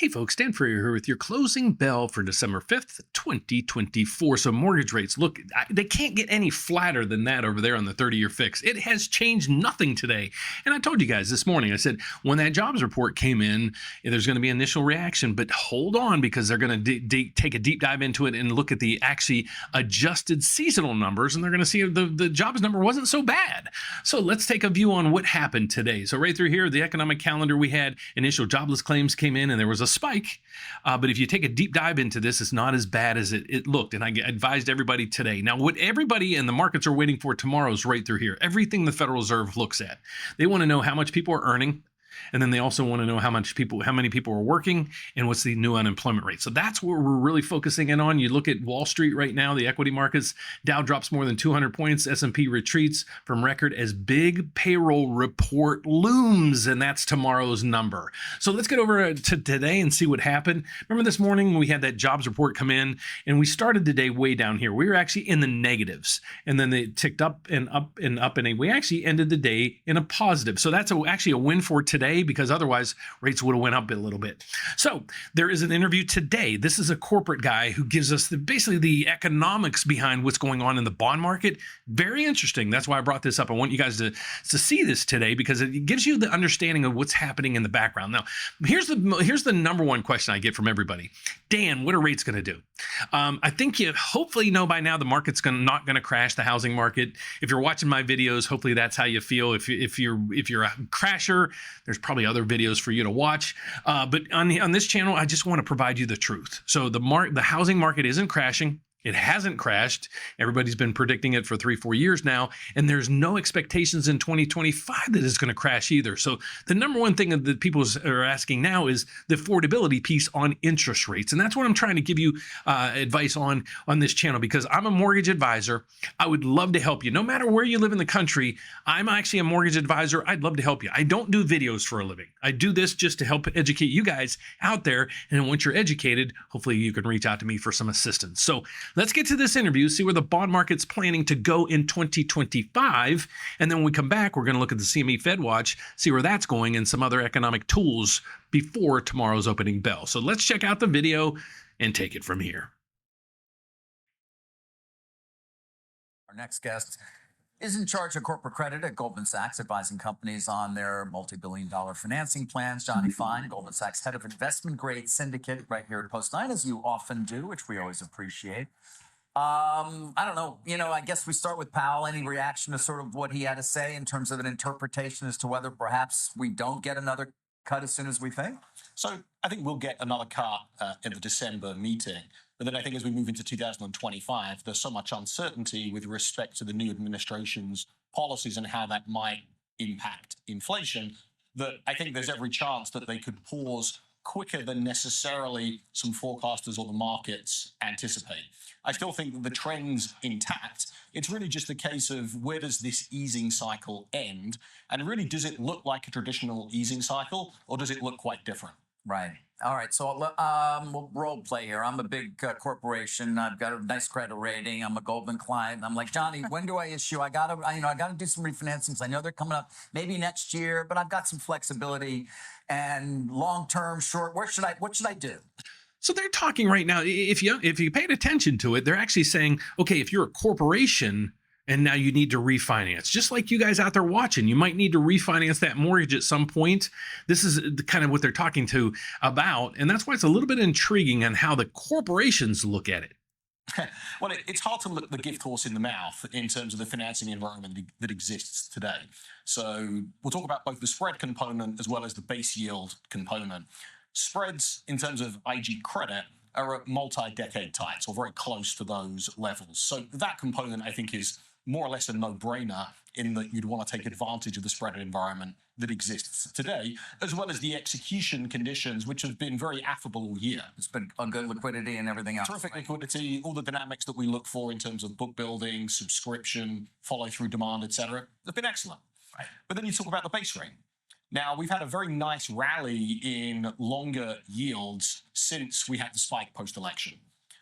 Hey folks, Dan Frio here with your closing bell for December 5th, 2024. So mortgage rates, look, they can't get any flatter than that over there on the 30-year fix. It has changed nothing today. And I told you guys this morning, I said, when that jobs report came in, there's going to be initial reaction, but hold on because they're going to take a deep dive into it and look at the actually adjusted seasonal numbers, and they're going to see the jobs number wasn't so bad. So let's take a view on what happened today. So right through here, the economic calendar, we had initial jobless claims came in and there was a spike. But if you take a deep dive into this, it's not as bad as it looked. And I advised everybody today. Now, what everybody in the markets are waiting for tomorrow is right through here. Everything the Federal Reserve looks at. They want to know how much people are earning. And then they also want to know how many people are working and what's the new unemployment rate. So that's what we're really focusing in on. You look at Wall Street right now, the equity markets, Dow drops more than 200 points, S&P retreats from record as big payroll report looms, and that's tomorrow's number. So let's get over to today and see what happened. Remember this morning we had that jobs report come in, and we started the day way down here. We were actually in the negatives, and then they ticked up and up and up, and we actually ended the day in a positive. So that's actually a win for today, because otherwise rates would have went up a little bit. So there is an interview today. This is a corporate guy who gives us basically the economics behind what's going on in the bond market. Very interesting. That's why I brought this up. I want you guys to see this today because it gives you the understanding of what's happening in the background. Now, here's the number one question I get from everybody. Dan, what are rates going to do? I think you hopefully know by now the market's not going to crash, the housing market. If you're watching my videos, hopefully that's how you feel. If you're a crasher, there's probably other videos for you to watch. But on this channel, I just want to provide you the truth. So the housing market isn't crashing. It hasn't crashed. Everybody's been predicting it for 3-4 years now, and there's no expectations in 2025 that it's going to crash either. So the number one thing that people are asking now is the affordability piece on interest rates, and that's what I'm trying to give you advice on this channel, because I'm a mortgage advisor. I would love to help you. No matter where you live in the country, I'm actually a mortgage advisor. I'd love to help you. I don't do videos for a living. I do this just to help educate you guys out there, and once you're educated, hopefully you can reach out to me for some assistance. So let's get to this interview, see where the bond market's planning to go in 2025. And then when we come back, we're going to look at the CME Fed Watch, see where that's going, and some other economic tools before tomorrow's opening bell. So let's check out the video and take it from here. Our next guest is in charge of corporate credit at Goldman Sachs, advising companies on their multi-billion-dollar financing plans. Johnny Fine, Goldman Sachs head of investment grade syndicate, right here at Post 9, as you often do, which we always appreciate. I don't know, I guess we start with Powell. Any reaction to sort of what he had to say in terms of an interpretation as to whether perhaps we don't get another cut as soon as we think? So I think we'll get another cut in the December meeting. But then I think as we move into 2025, there's so much uncertainty with respect to the new administration's policies and how that might impact inflation that I think there's every chance that they could pause quicker than necessarily some forecasters or the markets anticipate. I still think that the trend's intact. It's really just a case of where does this easing cycle end? And really, does it look like a traditional easing cycle, or does it look quite different? Right. All right. So we'll role play here. I'm a big corporation. I've got a nice credit rating. I'm a Goldman client. I'm like, Johnny, when do I issue? I gotta do some refinancings. I know they're coming up maybe next year, but I've got some flexibility and long term, short. What should I do? So they're talking right now. If you paid attention to it, they're actually saying, okay, if you're a corporation and now you need to refinance, just like you guys out there watching, you might need to refinance that mortgage at some point. This is kind of what they're talking about. And that's why it's a little bit intriguing on how the corporations look at it. Well, it's hard to look the gift horse in the mouth in terms of the financing environment that exists today. So we'll talk about both the spread component as well as the base yield component. Spreads in terms of IG credit are at multi-decade tights or very close to those levels. So that component, I think, is more or less a no-brainer in that you'd want to take advantage of the spread environment that exists today, as well as the execution conditions, which have been very affable all year. It's been a good liquidity and everything else. Terrific liquidity, all the dynamics that we look for in terms of book building, subscription, follow-through demand, etc. They've been excellent. Right. But then you talk about the base rate. Now, we've had a very nice rally in longer yields since we had the spike post-election.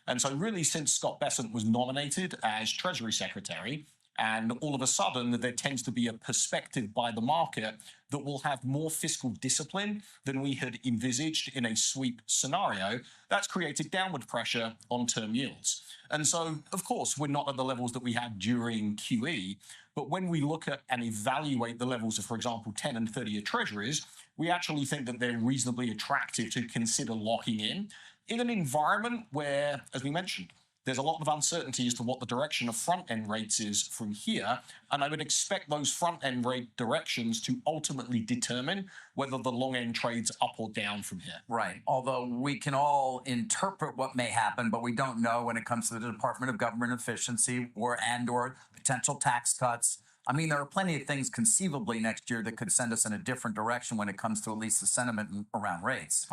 And so really, since Scott Bessent was nominated as Treasury Secretary, And all of a sudden, there tends to be a perspective by the market that will have more fiscal discipline than we had envisaged in a sweep scenario. That's created downward pressure on term yields. And so, of course, we're not at the levels that we had during QE, but when we look at and evaluate the levels of, for example, 10 and 30-year treasuries, we actually think that they're reasonably attractive to consider locking in an environment where, as we mentioned, there's a lot of uncertainty as to what the direction of front-end rates is from here, and I would expect those front-end rate directions to ultimately determine whether the long-end trades up or down from here. Right. Although we can all interpret what may happen, but we don't know when it comes to the Department of Government Efficiency or potential tax cuts. I mean, there are plenty of things conceivably next year that could send us in a different direction when it comes to at least the sentiment around rates.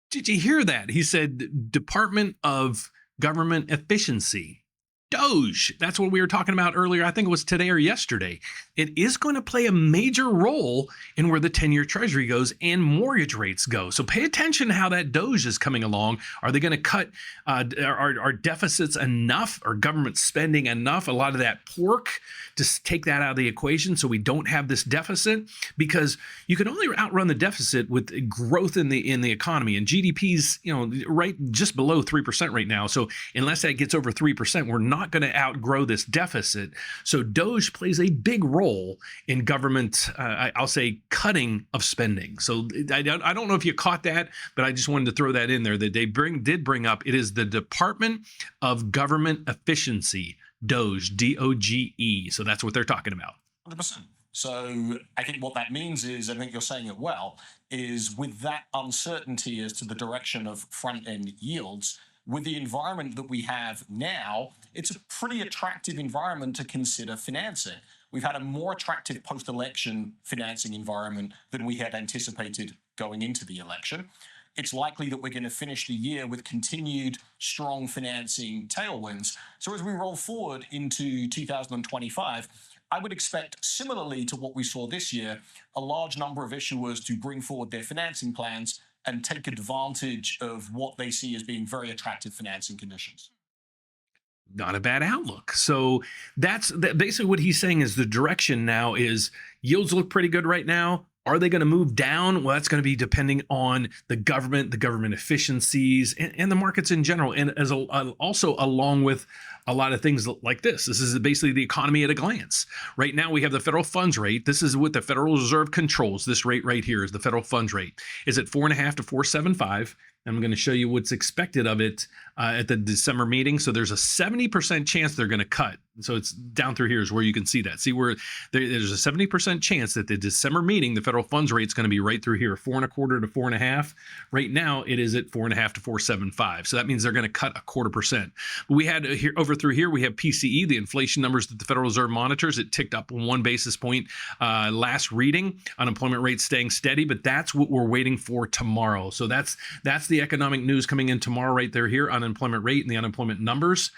Did you hear that? He said Department of Government Efficiency. Doge, that's what we were talking about earlier. I think it was today or yesterday. It is going to play a major role in where the 10-year treasury goes and mortgage rates go. So pay attention to how that Doge is coming along. Are they going to cut our deficits enough, or government spending enough? A lot of that pork, just take that out of the equation so we don't have this deficit, because you can only outrun the deficit with growth in the economy, and GDP's right just below 3% right now. So unless that gets over 3%, we're not going to outgrow this deficit. So Doge plays a big role in government, I'll say, cutting of spending. So I don't know if you caught that, but I just wanted to throw that in there that they did bring up. It is the Department of Government Efficiency, Doge, DOGE. So that's what they're talking about. 100%. So I think what that means is, I think you're saying it well, is with that uncertainty as to the direction of front-end yields, with the environment that we have now, it's a pretty attractive environment to consider financing. We've had a more attractive post-election financing environment than we had anticipated going into the election. It's likely that we're going to finish the year with continued strong financing tailwinds. So as we roll forward into 2025, I would expect, similarly to what we saw this year, a large number of issuers to bring forward their financing plans and take advantage of what they see as being very attractive financing conditions. Not a bad outlook. So that's basically what he's saying is the direction now is yields look pretty good right now. Are they going to move down? Well, that's going to be depending on the government efficiencies, and the markets in general. And as also along with a lot of things like this. This is basically the economy at a glance. Right now, we have the federal funds rate. This is what the Federal Reserve controls. This rate right here is the federal funds rate. Is at 4.5 to 4.75. I'm going to show you what's expected of it at the December meeting. So there's a 70% chance they're going to cut. So it's down through here is where you can see that. See where there's a 70% chance that the December meeting, the federal funds rate is going to be right through here, 4.25 to 4.5. Right now, it is at 4.5 to 4.75. So that means they're going to cut 0.25%. But we had here over through here, we have PCE, the inflation numbers that the Federal Reserve monitors. It ticked up 1 basis point last reading. Unemployment rate staying steady, but that's what we're waiting for tomorrow. So that's the economic news coming in tomorrow right there here, unemployment rate and the unemployment numbers.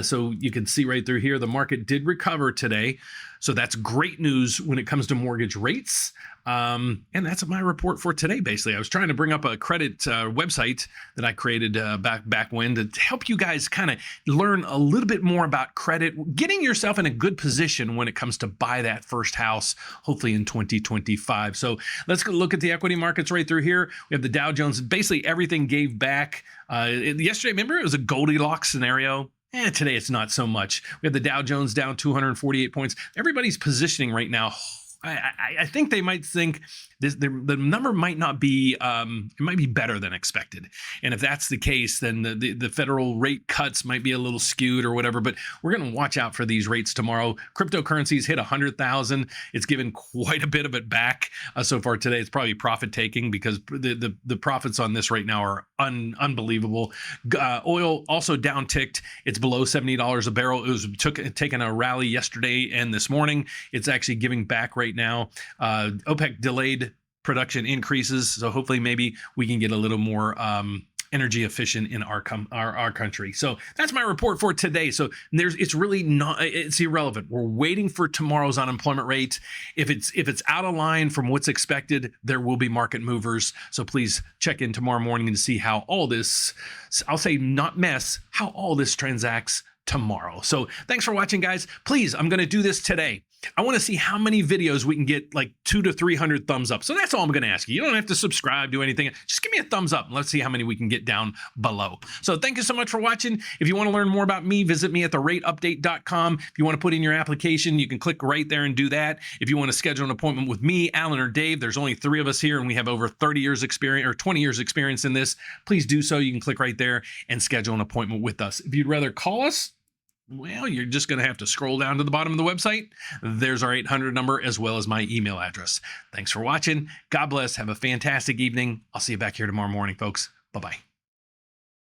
So you can see right through here, the market did recover today. So that's great news when it comes to mortgage rates. And that's my report for today, basically. I was trying to bring up a credit website that I created back when to help you guys kind of learn a little bit more about credit, getting yourself in a good position when it comes to buy that first house, hopefully in 2025. So let's go look at the equity markets right through here. We have the Dow Jones. Basically, everything gave back. Yesterday, remember, it was a Goldilocks scenario. Today it's not so much. We have the Dow Jones down 248 points. Everybody's positioning right now. I think they might think the number might not be, it might be better than expected. And if that's the case, then the federal rate cuts might be a little skewed or whatever, but we're going to watch out for these rates tomorrow. Cryptocurrencies hit 100,000. It's given quite a bit of it back so far today. It's probably profit taking because the profits on this right now are unbelievable. Oil also down ticked. It's below $70 a barrel. It was taking a rally yesterday and this morning. It's actually giving back right now. OPEC delayed production increases, so hopefully maybe we can get a little more energy efficient in our country. So that's my report for today. So it's really not, it's irrelevant. We're waiting for tomorrow's unemployment rate. If it's out of line from what's expected, there will be market movers. So please check in tomorrow morning to see how all this, I'll say not mess, how all this transacts tomorrow. So thanks for watching, guys. Please, I'm going to do this today. I want to see how many videos we can get like 200 to 300 thumbs up. So that's all I'm going to ask you. You don't have to subscribe, do anything. Just give me a thumbs up and let's see how many we can get down below. So thank you so much for watching. If you want to learn more about me, visit me at therateupdate.com. If you want to put in your application, you can click right there and do that. If you want to schedule an appointment with me, Alan, or Dave, there's only 3 of us here and we have over 30 years experience or 20 years experience in this. Please do so. You can click right there and schedule an appointment with us. If you'd rather call us, well, you're just going to have to scroll down to the bottom of the website. There's our 800 number as well as my email address. Thanks for watching. God bless. Have a fantastic evening. I'll see you back here tomorrow morning, folks. Bye-bye.